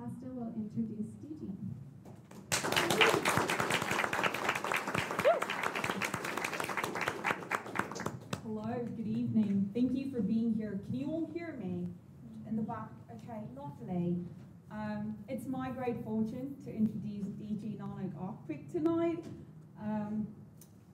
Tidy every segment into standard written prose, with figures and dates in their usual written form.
Pastor will introduce DG. Hello, good evening. Thank you for being here. Can you all hear me? In the back? Okay, lovely. It's my great fortune to introduce DG nanouk okpik tonight.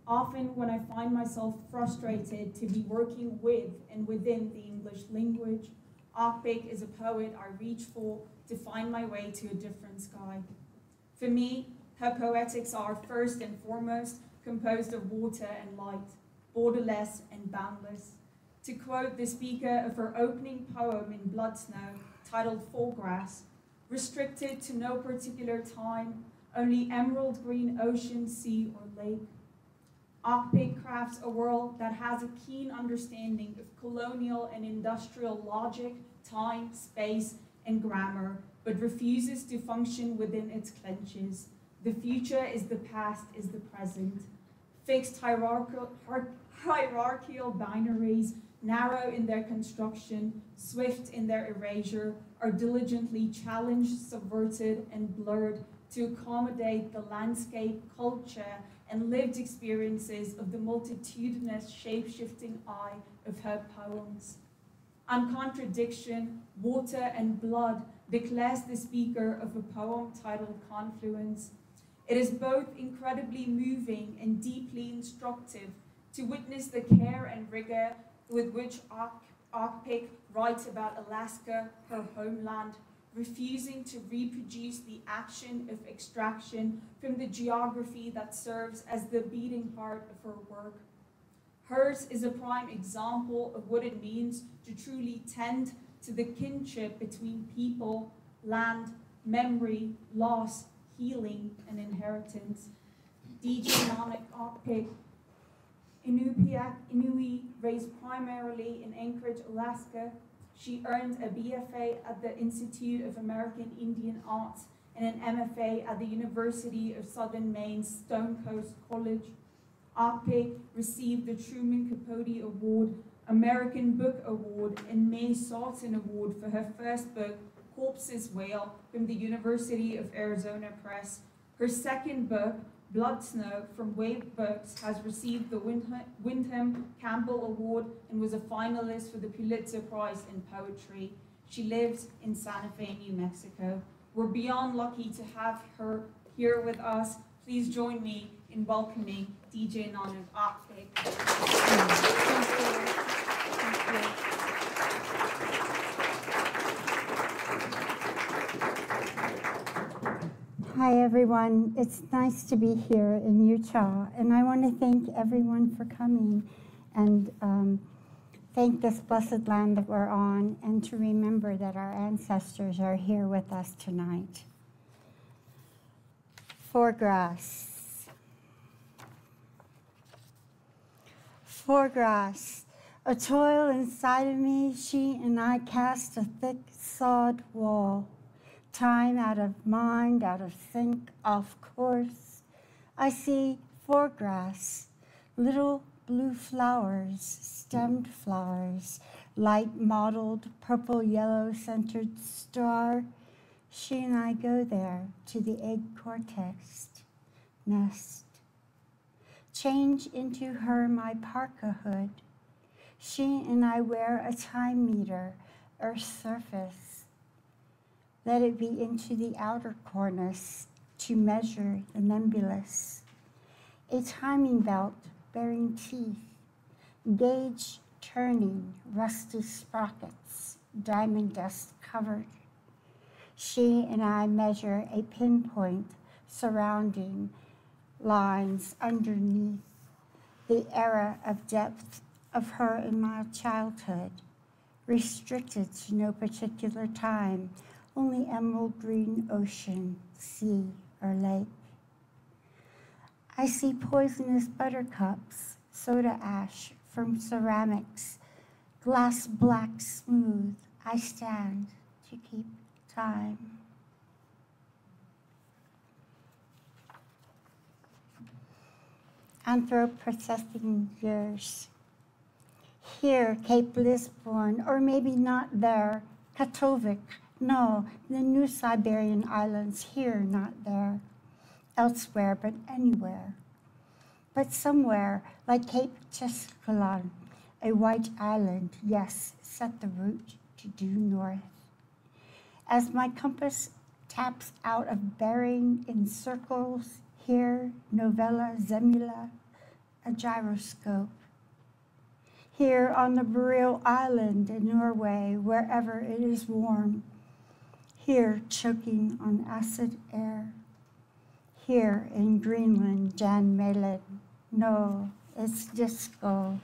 Often when I find myself frustrated to be working with and within the English language, okpik is a poet I reach for to find my way to a different sky. For me, her poetics are first and foremost composed of water and light, borderless and boundless. To quote the speaker of her opening poem in Blood Snow, titled Foregrass, restricted to no particular time, only emerald green ocean, sea, or lake. Okpik crafts a world that has a keen understanding of colonial and industrial logic, time, space, and grammar, but refuses to function within its clenches. The future is the past, is the present. Fixed hierarchical binaries, narrow in their construction, swift in their erasure, are diligently challenged, subverted, and blurred to accommodate the landscape, culture, and lived experiences of the multitudinous, shape-shifting eye of her poems. On contradiction, water and blood declares the speaker of a poem titled Confluence. It is both incredibly moving and deeply instructive to witness the care and rigor with which okpik writes about Alaska, her homeland, refusing to reproduce the action of extraction from the geography that serves as the beating heart of her work. Hers is a prime example of what it means to truly tend to the kinship between people, land, memory, loss, healing, and inheritance. DG nanouk okpik, Inupiaq Inuit, raised primarily in Anchorage, Alaska. She earned a BFA at the Institute of American Indian Arts and an MFA at the University of Southern Maine's Stone Coast College. Okpik received the Truman Capote Award, American Book Award, and May Sarton Award for her first book, Corpse's Whale, from the University of Arizona Press. Her second book, Blood Snow, from Wave Books, has received the Windham Campbell Award and was a finalist for the Pulitzer Prize in Poetry. She lives in Santa Fe, New Mexico. We're beyond lucky to have her here with us. Please join me in welcoming DG nanouk okpik. Thank you. Hi everyone, it's nice to be here in Utah, and I want to thank everyone for coming and thank this blessed land that we're on, and to remember that our ancestors are here with us tonight. Foregrass. Foregrass. A toil inside of me, she and I cast a thick sod wall. Time out of mind, out of sync, off course. I see foregrass, little blue flowers, stemmed flowers, light mottled, purple, yellow centered star. She and I go there to the egg cortex, nest. Change into her my parka hood. She and I wear a time meter, Earth's surface. Let it be into the outer cornice to measure the nebulous. A timing belt bearing teeth, gauge turning, rusty sprockets, diamond dust covered. She and I measure a pinpoint surrounding lines underneath the era of depth of her in my childhood, restricted to no particular time, only emerald green ocean, sea, or lake. I see poisonous buttercups, soda ash from ceramics, glass black smooth. I stand to keep time. Anthropocene years. Here, Cape Lisburne, or maybe not there, Katovik, No, the New Siberian Islands here, not there. Elsewhere, but anywhere. But somewhere, like Cape Cheskalan, a white island, yes, set the route to due north. As my compass taps out of bearing in circles, here, novella, zemula, a gyroscope. Here on the Boreal Island in Norway, wherever it is warm. Here, choking on acid air. Here in Greenland, Jan Mayen. No, it's disco.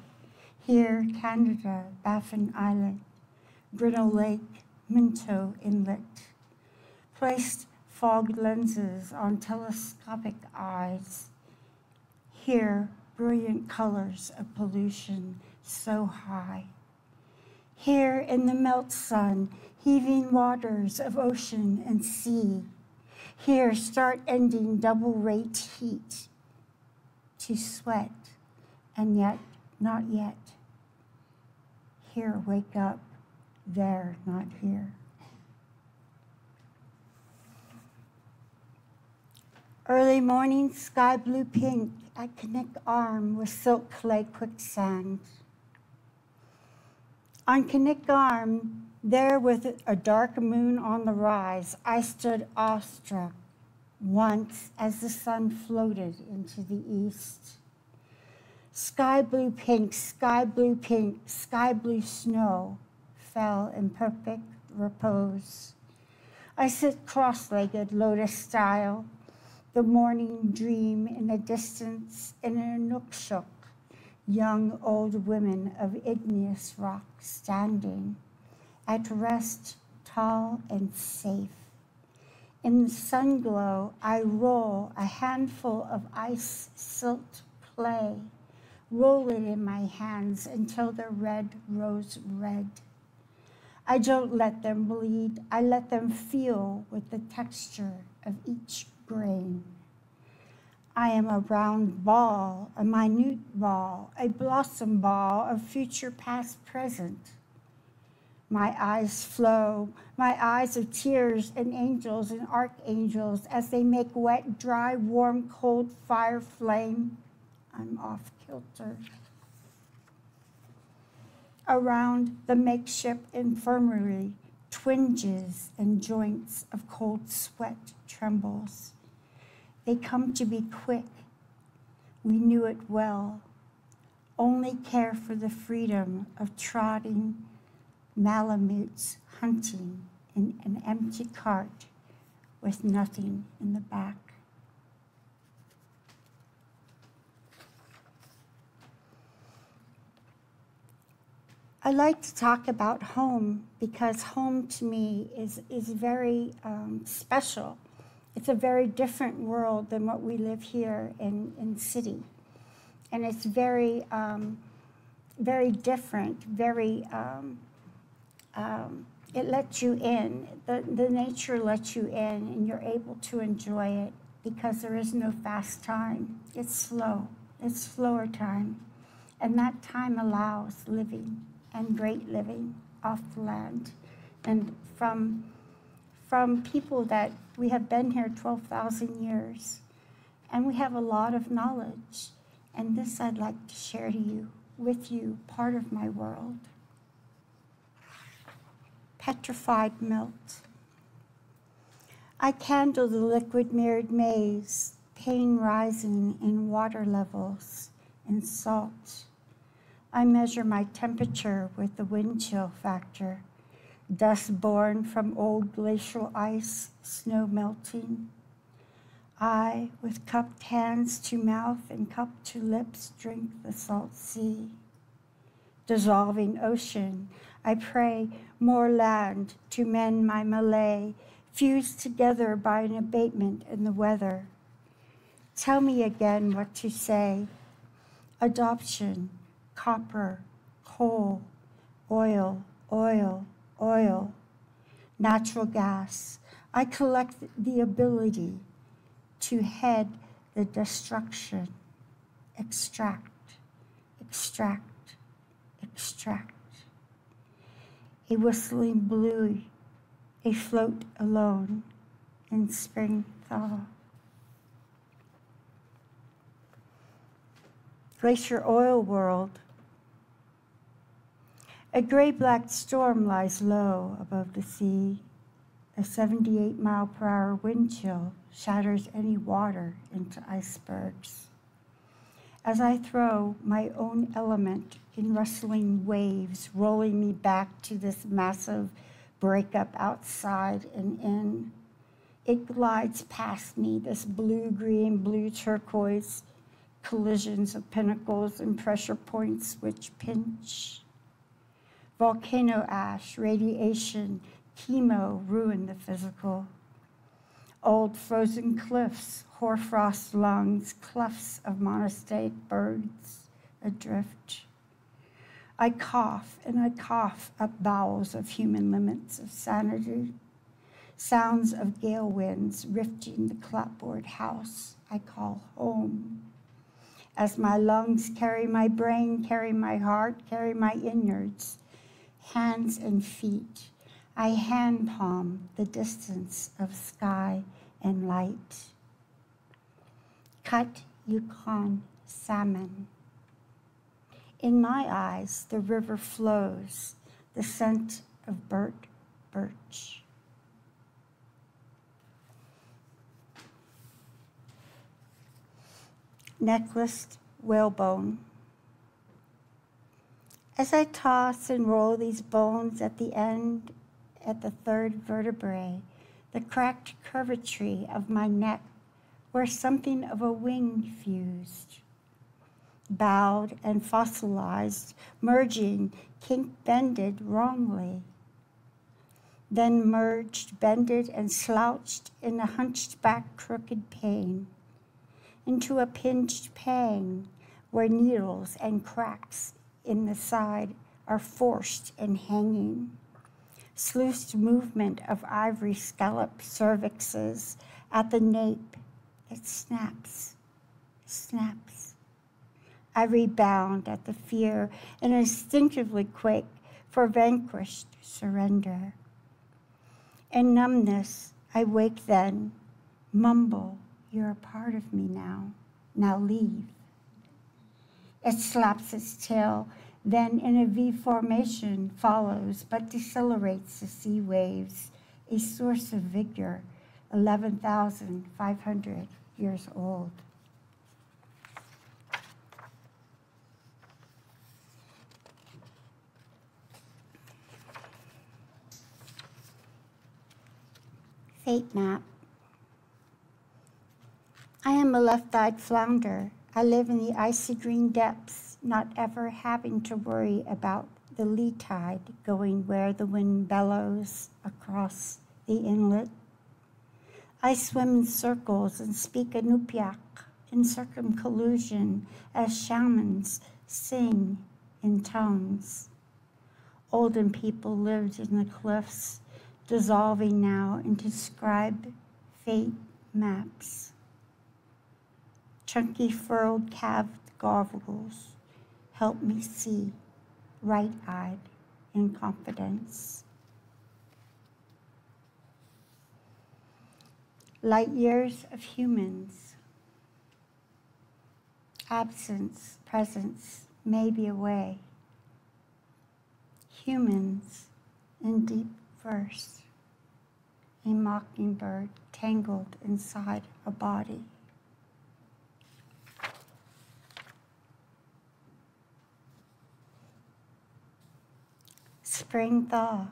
Here, Canada, Baffin Island, Grinnell Lake, Minto Inlet. Placed fogged lenses on telescopic eyes. Here, brilliant colors of pollution so high. Here in the melt sun, heaving waters of ocean and sea. Here, start-ending double-rate heat. To sweat, and yet not yet. Here, wake up. There, not here. Early morning, sky blue pink at Connect Arm with silk clay quicksand. On Connect Arm, there with a dark moon on the rise, I stood awestruck once as the sun floated into the east. Sky blue pink, sky blue pink, sky blue snow fell in perfect repose. I sit cross-legged, lotus style, the morning dream in the distance in a Inupiaq, young old women of igneous rock standing, at rest, tall and safe. In the sun glow, I roll a handful of ice silt clay, roll it in my hands until the red rose red. I don't let them bleed, I let them feel with the texture of each grain. I am a round ball, a minute ball, a blossom ball of future past present. My eyes flow, my eyes of tears and angels and archangels as they make wet, dry, warm, cold fire flame. I'm off kilter. Around the makeshift infirmary, twinges and joints of cold sweat trembles. They come to be quick. We knew it well. Only care for the freedom of trotting Malamutes hunting in an empty cart with nothing in the back. I like to talk about home because home to me is very special. It's a very different world than what we live here in city. And it's very, very different, very, it lets you in. The nature lets you in and you're able to enjoy it because there is no fast time. It's slow. It's slower time. And that time allows living and great living off the land. And from people that we have been here 12,000 years. And we have a lot of knowledge. And this I'd like to share with you, part of my world. Petrified melt. I candle the liquid mirrored maze, pain rising in water levels and salt. I measure my temperature with the wind chill factor, dust born from old glacial ice, snow melting. I, with cupped hands to mouth and cup to lips, drink the salt sea. Dissolving ocean, I pray more land to mend my Malay, fused together by an abatement in the weather. Tell me again what to say. Adoption, copper, coal, oil, oil, oil, natural gas. I collect the ability to head the destruction, extract, extract, extract. A whistling bluey, afloat alone in spring thaw. Glacier oil world. A gray-black storm lies low above the sea. A 78-mile-per-hour wind chill shatters any water into icebergs. As I throw my own element in rustling waves, rolling me back to this massive breakup outside and in, it glides past me, this blue-green, blue-turquoise, collisions of pinnacles and pressure points which pinch. Volcano ash, radiation, chemo ruin the physical. Old frozen cliffs, hoarfrost lungs, clefts of monastic birds adrift. I cough and I cough up bowels of human limits of sanity. Sounds of gale winds rifting the clapboard house I call home. As my lungs carry my brain, carry my heart, carry my innards, hands and feet, I hand palm the distance of sky and light. Cut Yukon salmon. In my eyes, the river flows, the scent of burnt birch. Necklaced whalebone. As I toss and roll these bones at the end, at the third vertebrae, the cracked curvatry of my neck, where something of a wing fused, bowed and fossilized, merging, kink-bended wrongly, then merged, bended, and slouched in a hunched back crooked pain, into a pinched pang where needles and cracks in the side are forced and hanging. Sluiced movement of ivory scallop cervixes at the nape. It snaps, snaps. I rebound at the fear and instinctively quake for vanquished surrender. In numbness, I wake then, mumble, you're a part of me now, now leave. It slaps its tail, then in a V formation follows, but decelerates the sea waves, a source of vigor, 11,500 years old. Fate map. I am a left-eyed flounder. I live in the icy green depths, not ever having to worry about the lee tide going where the wind bellows across the inlet. I swim in circles and speak Inupiaq in circumcollusion as shamans sing in tongues. Olden people lived in the cliffs, dissolving now into scribe fate maps. Chunky furrowed calved goggles help me see, right-eyed in confidence. Light years of humans. Absence, presence, maybe away. Humans in deep verse. A mockingbird tangled inside a body. Spring thaw.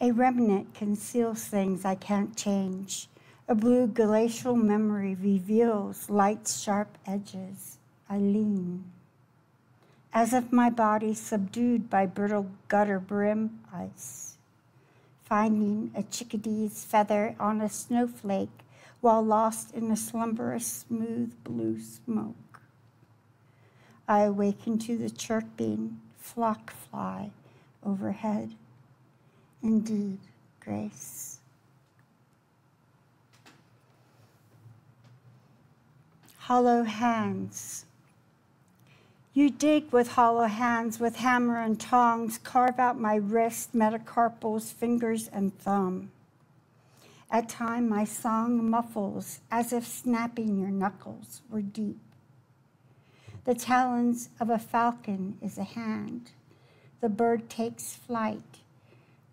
A remnant conceals things I can't change. A blue glacial memory reveals light's sharp edges. I lean. As if my body subdued by brittle gutter brim ice. Finding a chickadee's feather on a snowflake while lost in a slumberous smooth blue smoke. I awaken to the chirping flock fly overhead. Indeed, grace. Hollow hands. You dig with hollow hands, with hammer and tongs, carve out my wrist, metacarpals, fingers, and thumb. At time, my song muffles, as if snapping your knuckles were deep. The talons of a falcon is a hand. The bird takes flight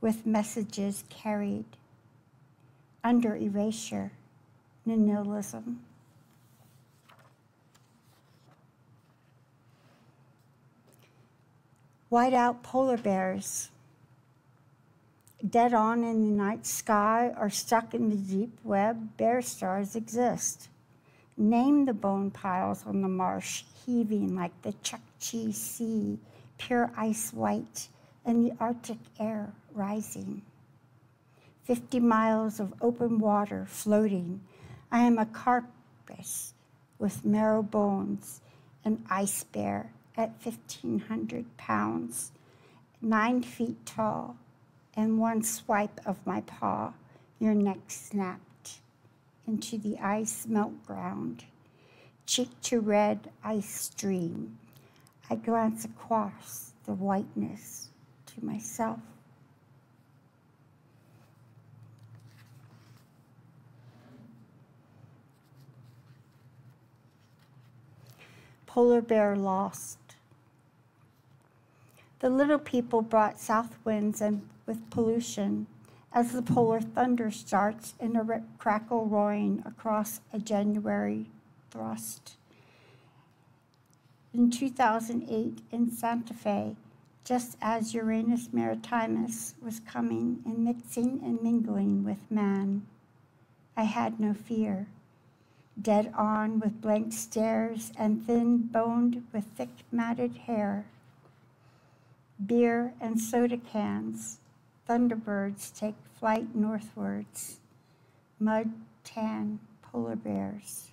with messages carried. Under erasure, nihilism. White-out polar bears, dead on in the night sky or stuck in the deep web, bear stars exist. Name the bone piles on the marsh, heaving like the Chukchi Sea, pure ice white, and the Arctic air rising. 50 miles of open water floating. I am a carpus with marrow bones, an ice bear at 1,500 pounds, 9 feet tall, and one swipe of my paw, your neck snapped into the ice melt ground. Cheek to red ice stream. I glance across the whiteness to myself. Polar bear lost. The little people brought south winds and with pollution as the polar thunder starts in a crackle roaring across a January thrust. In 2008 in Santa Fe, just as Uranus Maritimus was coming and mixing and mingling with man, I had no fear. Dead on with blank stares and thin-boned with thick matted hair. Beer and soda cans, thunderbirds take flight northwards, mud tan polar bears.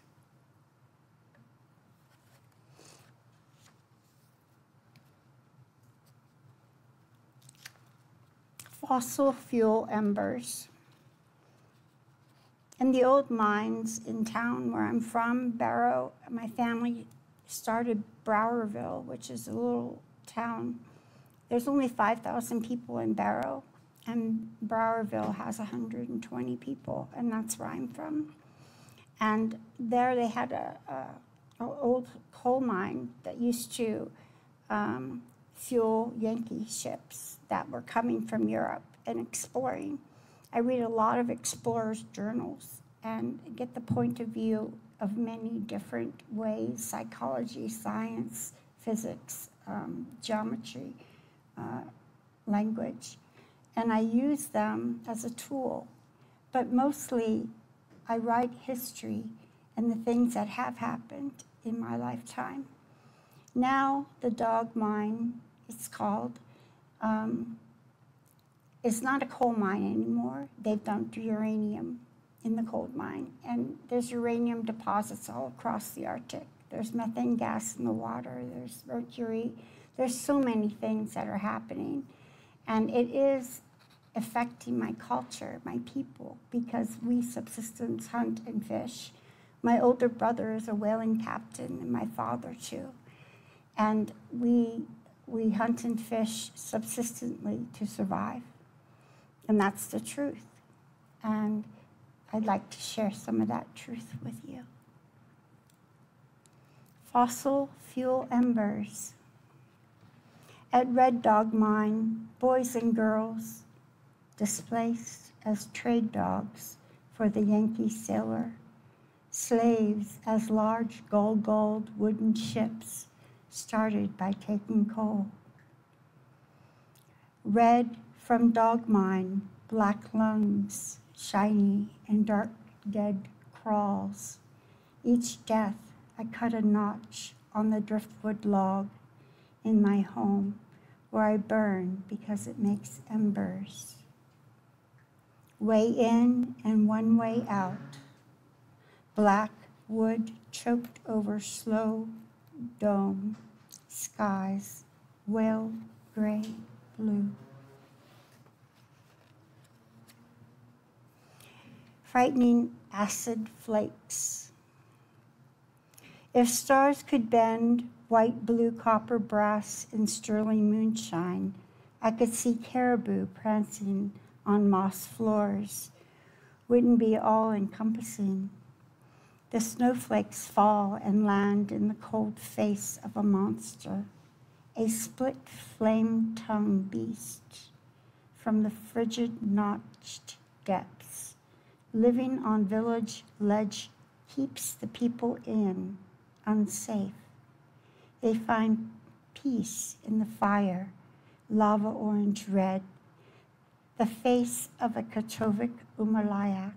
Fossil fuel embers. In the old mines in town where I'm from, Barrow, my family started Browerville, which is a little town. There's only 5,000 people in Barrow, and Browerville has 120 people, and that's where I'm from. And there they had an old coal mine that used to fuel Yankee ships that were coming from Europe and exploring. I read a lot of explorers' journals and get the point of view of many different ways: psychology, science, physics, geometry, language. And I use them as a tool. But mostly, I write history and the things that have happened in my lifetime. Now, the dog mine, it's called, it's not a coal mine anymore. They've dumped uranium in the coal mine. And there's uranium deposits all across the Arctic. There's methane gas in the water. There's mercury. There's so many things that are happening. And it is affecting my culture, my people, because we subsistence hunt and fish. My older brother is a whaling captain, and my father too. And we hunt and fish subsistently to survive. And that's the truth. And I'd like to share some of that truth with you. Fossil fuel embers. At Red Dog Mine, boys and girls displaced as trade dogs for the Yankee sailor, slaves as large gulled wooden ships started by taking coal. Red from dog mine, black lungs, shiny and dark dead crawls. Each death, I cut a notch on the driftwood log in my home where I burn because it makes embers. Way in and one way out. Black wood choked over slow dome, skies, whale gray blue. Frightening acid flakes. If stars could bend white, blue, copper, brass, and sterling moonshine. I could see caribou prancing on moss floors. Wouldn't be all-encompassing. The snowflakes fall and land in the cold face of a monster, a split flame-tongued beast from the frigid notched depths. Living on village ledge keeps the people in, unsafe. They find peace in the fire, lava orange red, the face of a Katovik Umalayak,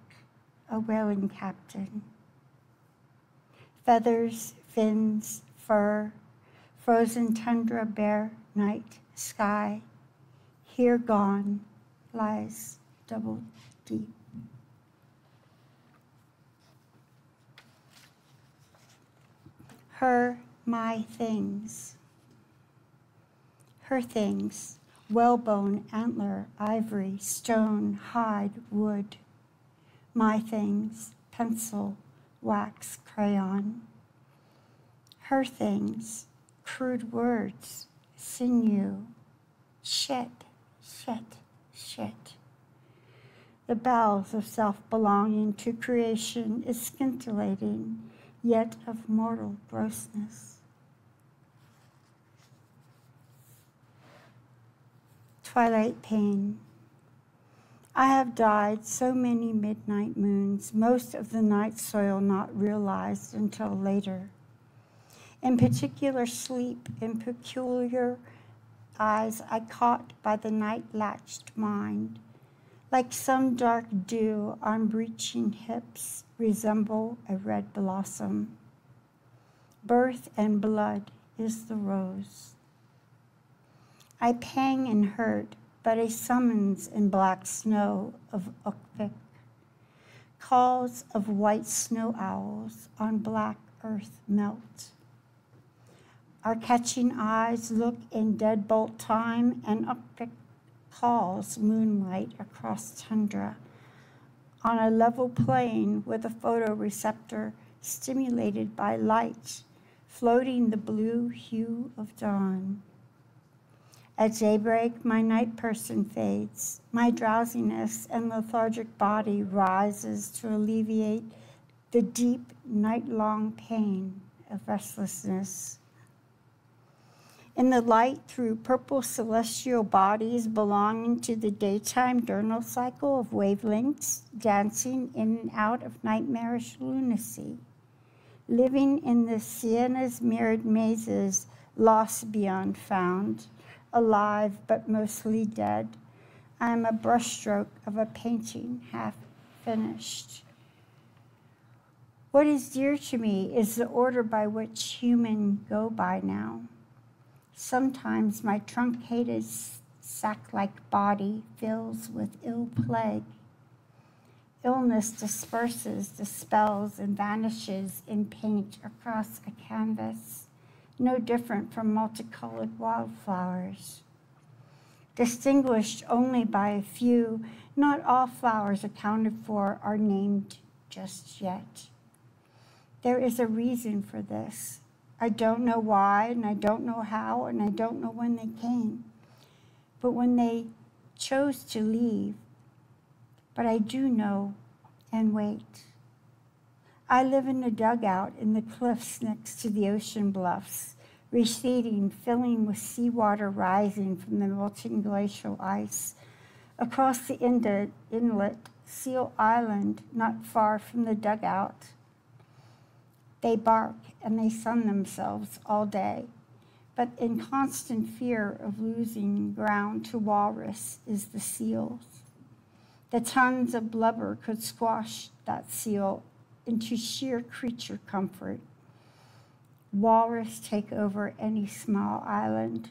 a whaling captain. Feathers, fins, fur, frozen tundra, bare night, sky. Here gone lies double deep. Her, my things. Her things, whalebone, antler, ivory, stone, hide, wood. My things, pencil, wax, crayon. Her things, crude words, sinew, shit, shit, shit. The bowels of self-belonging to creation is scintillating, yet of mortal grossness. Twilight pain. I have died so many midnight moons, most of the night soil not realized until later. In particular sleep, in peculiar eyes I caught by the night-latched mind, like some dark dew on breaching hips, resemble a red blossom. Birth and blood is the rose. I pang and hurt, but a summons in black snow of okpik, calls of white snow owls on black earth melt. Our catching eyes look in deadbolt time, and okpik calls moonlight across tundra on a level plane with a photoreceptor stimulated by light, floating the blue hue of dawn. At daybreak, my night person fades. My drowsiness and lethargic body rises to alleviate the deep night-long pain of restlessness. In the light through purple celestial bodies belonging to the daytime diurnal cycle of wavelengths, dancing in and out of nightmarish lunacy, living in the sienna's mirrored mazes, lost beyond found, alive but mostly dead. I am a brushstroke of a painting half finished. What is dear to me is the order by which humans go by now. Sometimes my truncated sack-like body fills with ill plague. Illness disperses, dispels, and vanishes in paint across a canvas, no different from multicolored wildflowers. Distinguished only by a few, not all flowers accounted for are named just yet. There is a reason for this. I don't know why, and I don't know how, and I don't know when they came. But when they chose to leave, but I do know and wait. I live in a dugout in the cliffs next to the ocean bluffs, receding, filling with seawater rising from the melting glacial ice. Across the inlet, Seal Island, not far from the dugout. They bark and they sun themselves all day, but in constant fear of losing ground to walrus is the seals. The tons of blubber could squash that seal into sheer creature comfort. Walrus take over any small island,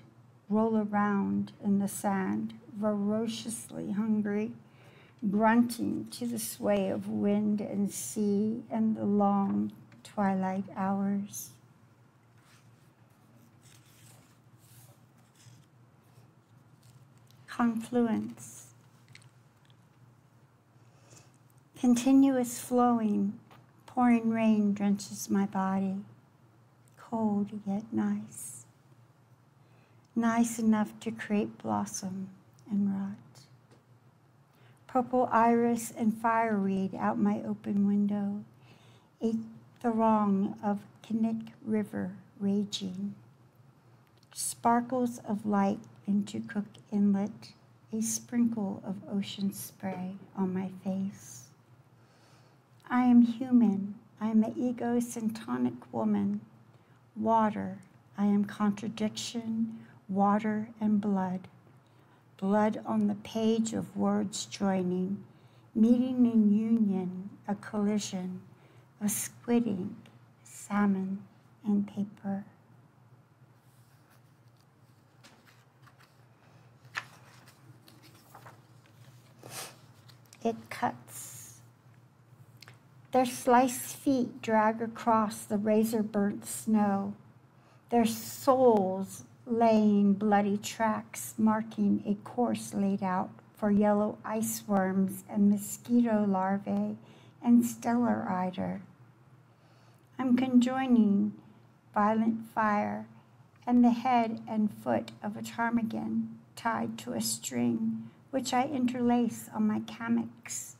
roll around in the sand, ferociously hungry, grunting to the sway of wind and sea and the long twilight hours. Confluence. Continuous flowing, pouring rain drenches my body. cold yet nice, nice enough to create blossom and rot. Purple iris and fireweed out my open window, a throng of Kinnick River raging, sparkles of light into Cook Inlet, a sprinkle of ocean spray on my face. I am human. I am an egocentric woman. Water. I am contradiction, water and blood. Blood on the page of words joining, meeting in union, a collision, a squidding, salmon and paper. It cuts. Their sliced feet drag across the razor-burnt snow, their soles laying bloody tracks, marking a course laid out for yellow ice worms and mosquito larvae and stellar eider. I'm conjoining violent fire and the head and foot of a ptarmigan tied to a string, which I interlace on my kamiks.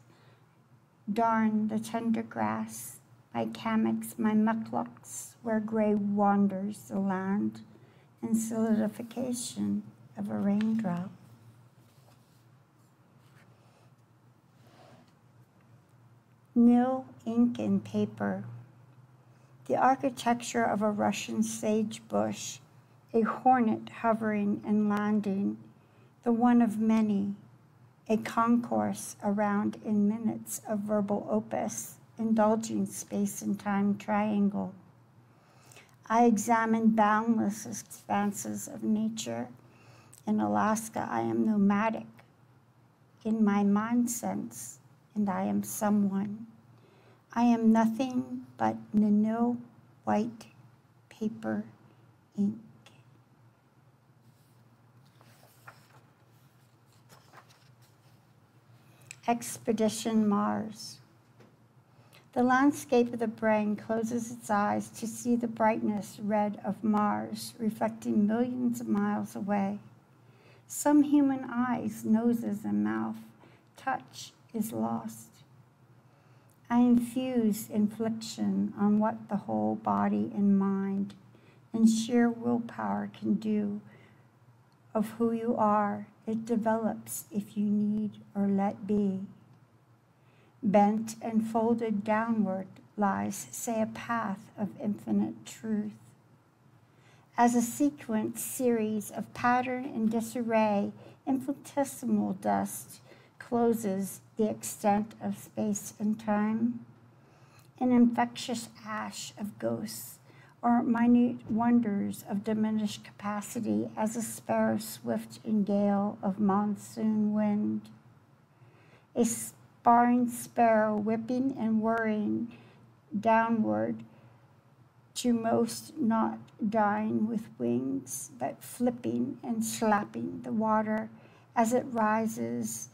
Darn the tender grass, my kamiks, my mucklucks, where gray wanders the land in solidification of a raindrop. Nil ink and paper. The architecture of a Russian sage bush, a hornet hovering and landing, the one of many, a concourse around in minutes of verbal opus, indulging space and time triangle. I examine boundless expanses of nature. In Alaska, I am nomadic in my mind sense, and I am someone. I am nothing but nanouk white paper ink. Expedition Mars. The landscape of the brain closes its eyes to see the brightness red of Mars reflecting millions of miles away. Some human eyes, noses, and mouth, touch is lost. I infuse infliction on what the whole body and mind and sheer willpower can do of who you are. It develops if you need or let be. Bent and folded downward lies, say, a path of infinite truth. As a sequence series of pattern and disarray, infinitesimal dust closes the extent of space and time. An infectious ash of ghosts, or minute wonders of diminished capacity as a sparrow swift in gale of monsoon wind. A sparring sparrow whipping and whirring downward to most not dying with wings, but flipping and slapping the water as it rises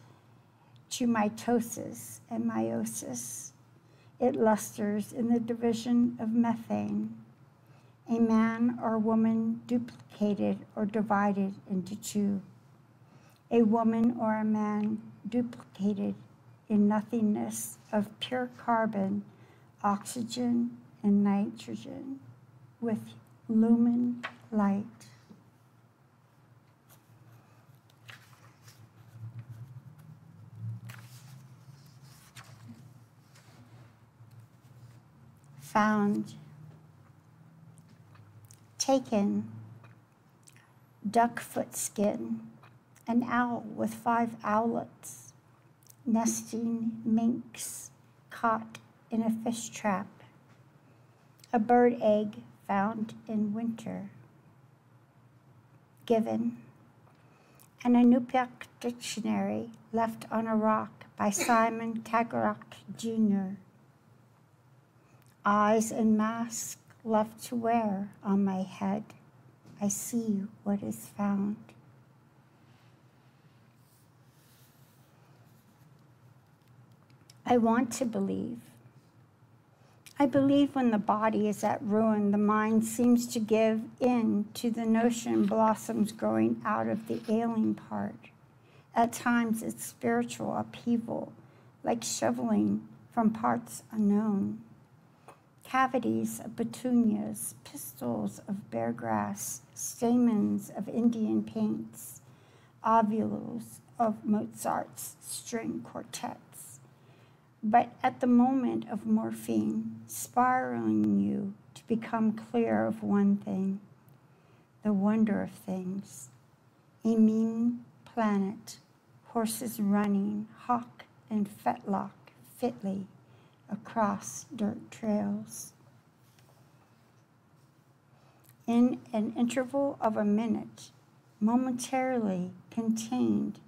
to mitosis and meiosis. It lusters in the division of methane. A man or woman duplicated or divided into two. A woman or a man duplicated in nothingness of pure carbon, oxygen, and nitrogen with lumen light. Found. Taken, duck foot skin, an owl with 5 owlets, nesting minks caught in a fish trap, a bird egg found in winter. Given, an Inupiaq dictionary left on a rock by Simon Tagarok Jr. Eyes and mask left to wear on my head. I see what is found. I want to believe. I believe when the body is at ruin, the mind seems to give in to the notion blossoms growing out of the ailing part. At times, it's spiritual upheaval, like shoveling from parts unknown. Cavities of petunias, pistils of bear grass, stamens of Indian paints, ovules of Mozart's string quartets. But at the moment of morphine, spiraling you to become clear of one thing, the wonder of things. A mean planet, horses running, hawk and fetlock fitly across dirt trails. In an interval of a minute, momentarily contained,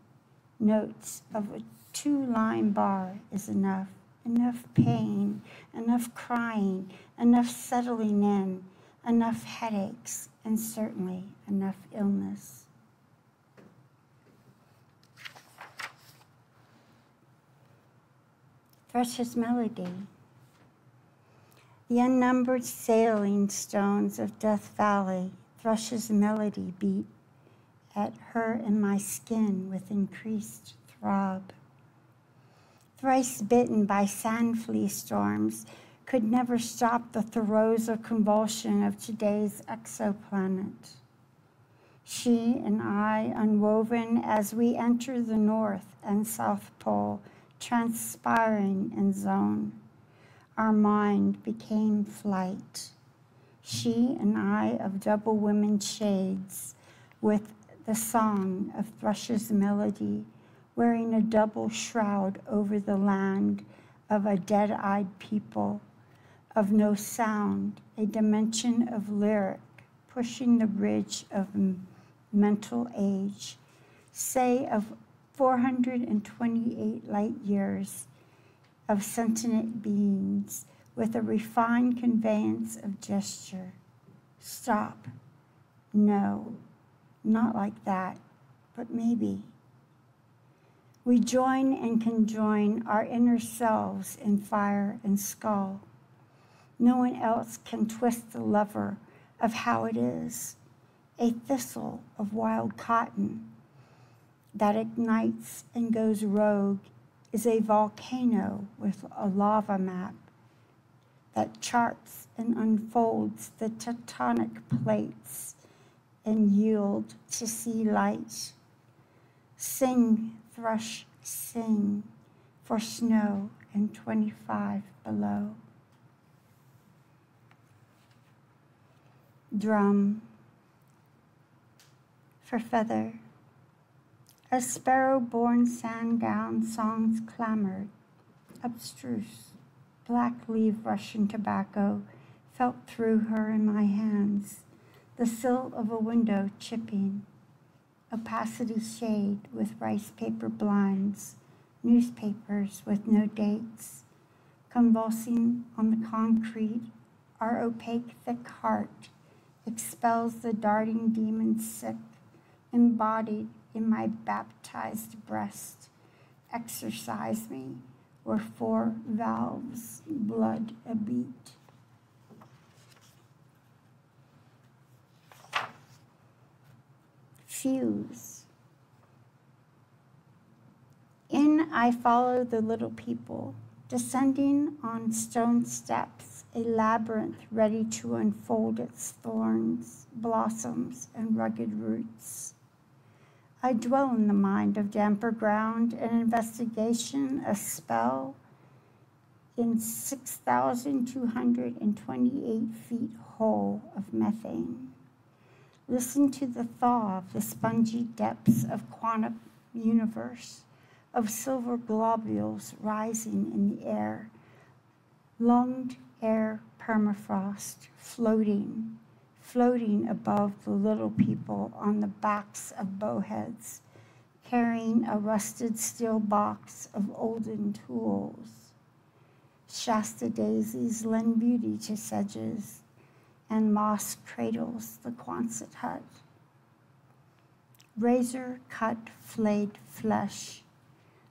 notes of a 2-line bar is enough. Enough pain, enough crying, enough settling in, enough headaches, and certainly enough illness. Thrush's melody. The unnumbered sailing stones of Death Valley, Thrush's melody beat at her and my skin with increased throb. Thrice bitten by sand flea storms, could never stop the throes of convulsion of today's exoplanet. She and I unwoven as we enter the North and South Pole, transpiring in zone. Our mind became flight. She and I of double women shades, with the song of Thrush's melody, wearing a double shroud over the land of a dead-eyed people, of no sound, a dimension of lyric, pushing the bridge of mental age, say of 428 light years of sentient beings with a refined conveyance of gesture. Stop. No, not like that, but maybe. We join and conjoin our inner selves in fire and skull. No one else can twist the lever of how it is. A thistle of wild cotton that ignites and goes rogue is a volcano with a lava map that charts and unfolds the tectonic plates and yield to see light. Sing, thrush, sing, for snow and 25 below. Drum, for feather. As sparrow-born sand-down songs clamored, abstruse, black leaf Russian tobacco felt through her in my hands, the sill of a window chipping, opacity shade with rice paper blinds, newspapers with no dates, convulsing on the concrete, our opaque thick heart expels the darting demon sick, embodied in my baptized breast. Exercise me where 4 valves, blood a beat. Fuse. In I follow the little people, descending on stone steps, a labyrinth ready to unfold its thorns, blossoms, and rugged roots. I dwell in the mind of damper ground, an investigation, a spell, in 6,228 feet whole of methane. Listen to the thaw of the spongy depths of quantum universe, of silver globules rising in the air, lunged air permafrost, floating above the little people on the backs of bowheads, carrying a rusted steel box of olden tools. Shasta daisies lend beauty to sedges, and moss cradles the Quonset hut. Razor-cut flayed flesh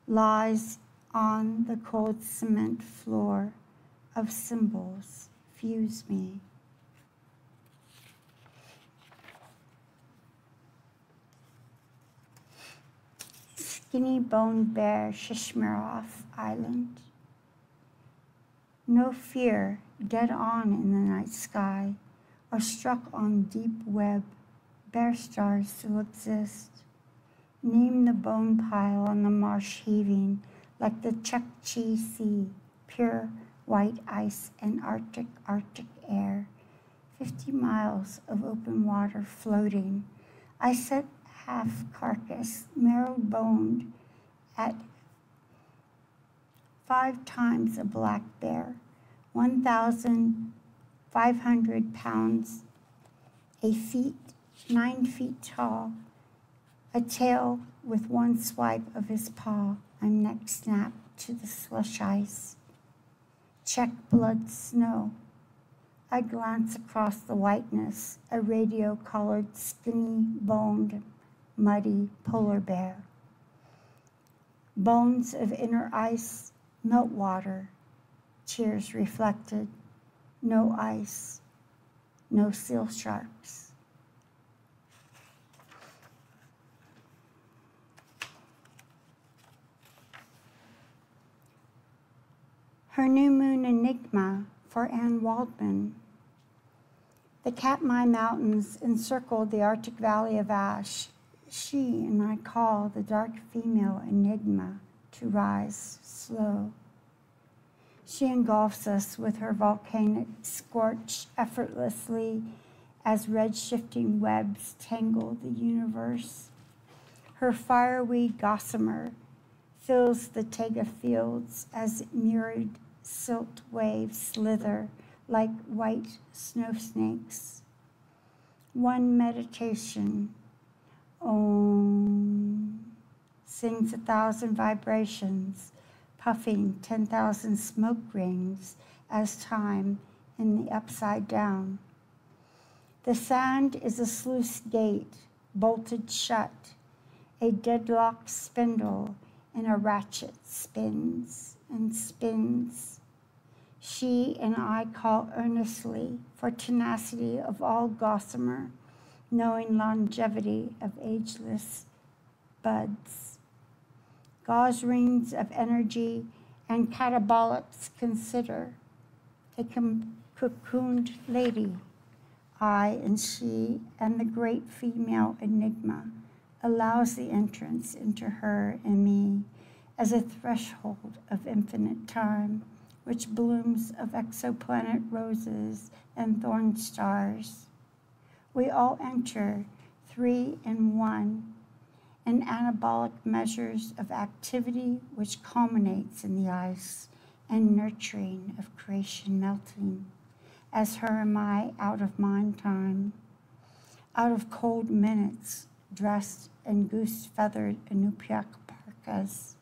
lies on the cold cement floor of symbols fuse me. Skinny Bone Bear, Shishmarov Island. No fear, dead on in the night sky, or struck on deep web, bear stars still exist. Name the bone pile on the marsh heaving like the Chukchi Sea, pure white ice and Arctic air. 50 miles of open water floating. I set half carcass, marrow-boned, at 5 times a black bear, 1,500 pounds, 9 feet tall, a tail with one swipe of his paw. I'm neck snapped to the slush ice. Check blood snow. I glance across the whiteness, a radio-collared, skinny-boned, muddy polar bear. Bones of inner ice, meltwater, tears reflected, no ice, no seal sharks. Her New Moon Enigma for Anne Waldman. The Katmai Mountains encircled the Arctic Valley of Ash. She and I call the dark female enigma to rise slow. She engulfs us with her volcanic scorch effortlessly as red shifting webs tangle the universe. Her fireweed gossamer fills the taiga fields as mirrored silt waves slither like white snow snakes. One meditation, Om, sings 1,000 vibrations, puffing 10,000 smoke rings as time in the upside down. The sand is a sluice gate, bolted shut. A deadlocked spindle in a ratchet spins and spins. She and I call earnestly for tenacity of all gossamer, knowing longevity of ageless buds. Gauze rings of energy and catabolics consider. A cocooned lady, I and she and the great female enigma allows the entrance into her and me as a threshold of infinite time, which blooms of exoplanet roses and thorn stars. We all enter 3 in 1, in anabolic measures of activity which culminates in the ice and nurturing of creation melting, as her and I out of mind time, out of cold minutes, dressed in goose-feathered Inupiaq parkas,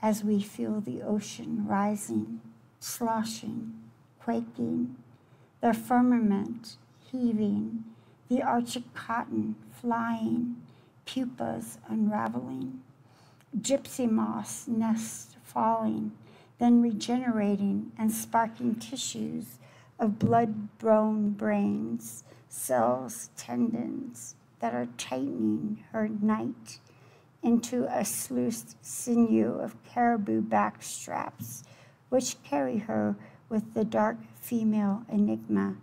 as we feel the ocean rising, sloshing, quaking, the firmament heaving, the Arctic cotton flying, pupas unraveling, gypsy moss nests falling, then regenerating and sparking tissues of blood-grown brains, cells, tendons that are tightening her night into a sluiced sinew of caribou back straps, which carry her with the dark female enigma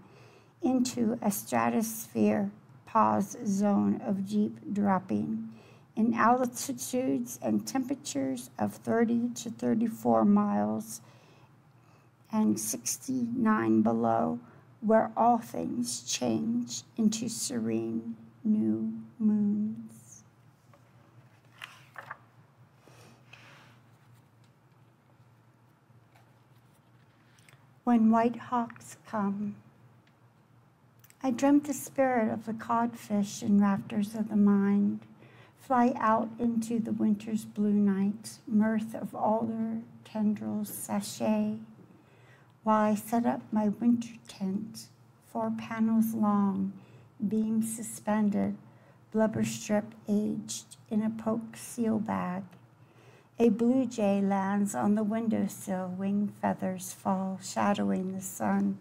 into a stratosphere pause zone of deep dropping in altitudes and temperatures of 30 to 34 miles and 69 below, where all things change into serene new moons. When white hawks come, I dreamt the spirit of the codfish in rafters of the mind, fly out into the winter's blue night, mirth of alder tendrils sachet, while I set up my winter tent, 4 panels long, beams suspended, blubber strip aged in a poke seal bag. A blue jay lands on the windowsill, wing feathers fall, shadowing the sun.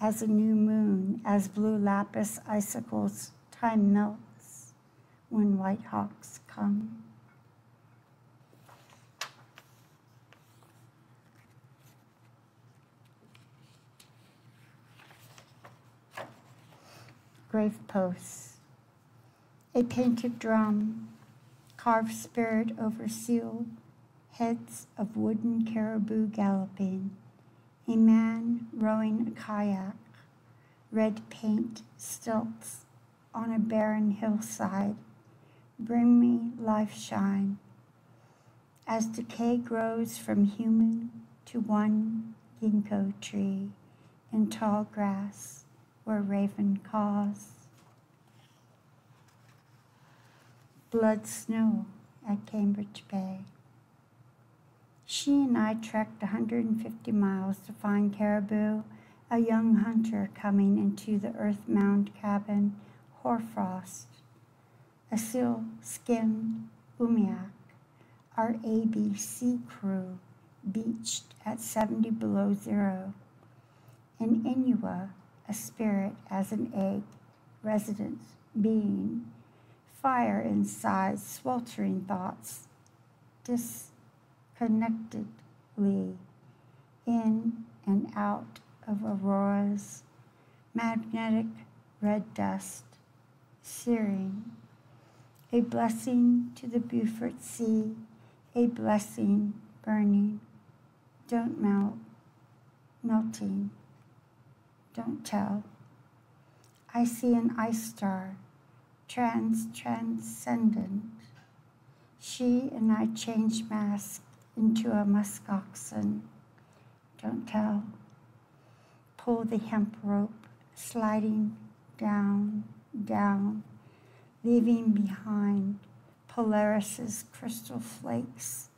As a new moon, as blue lapis icicles, time melts when white hawks come. Grave posts. A painted drum, carved spirit over sealed heads of wooden caribou galloping. A man rowing a kayak, red paint stilts on a barren hillside. Bring me life shine. As decay grows from human to one ginkgo tree in tall grass where raven caws. Blood snow at Cambridge Bay. She and I trekked 150 miles to find caribou, a young hunter coming into the earth-mound cabin, hoarfrost. A seal-skinned Inupiaq, our ABC crew, beached at 70 below zero. An Inuit, a spirit as an egg, resident being, fire inside, sweltering thoughts, disconnectedly in and out of auroras, magnetic red dust, searing. A blessing to the Beaufort Sea, a blessing burning. Don't melt, melting. Don't tell. I see an ice star, transcendent. She and I change mask into a musk oxen. Don't tell. Pull the hemp rope, sliding down, down, leaving behind Polaris's crystal flakes.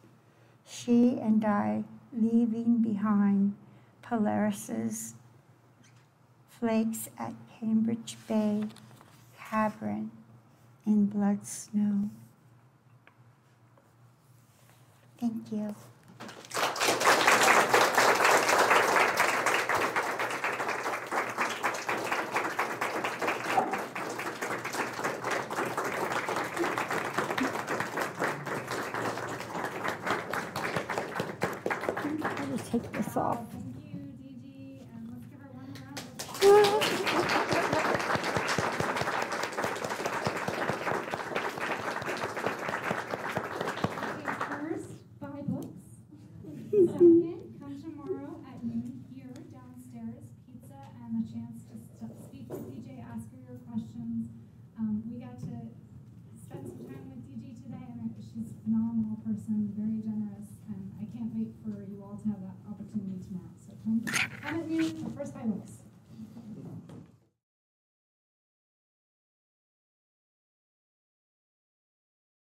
She and I leaving behind Polaris's flakes at Cambridge Bay, Cabrin in blood snow. Thank you. I'll just take this off. Thank you, DG, and let's give her one more round. First, buy books. Second, come tomorrow at noon here downstairs. Pizza and a chance to speak with DJ, ask her your questions. We got to spend some time with DG today, and she's a phenomenal person, very generous, and I can't wait for you all to have that opportunity tomorrow. So come at noon, first buy books.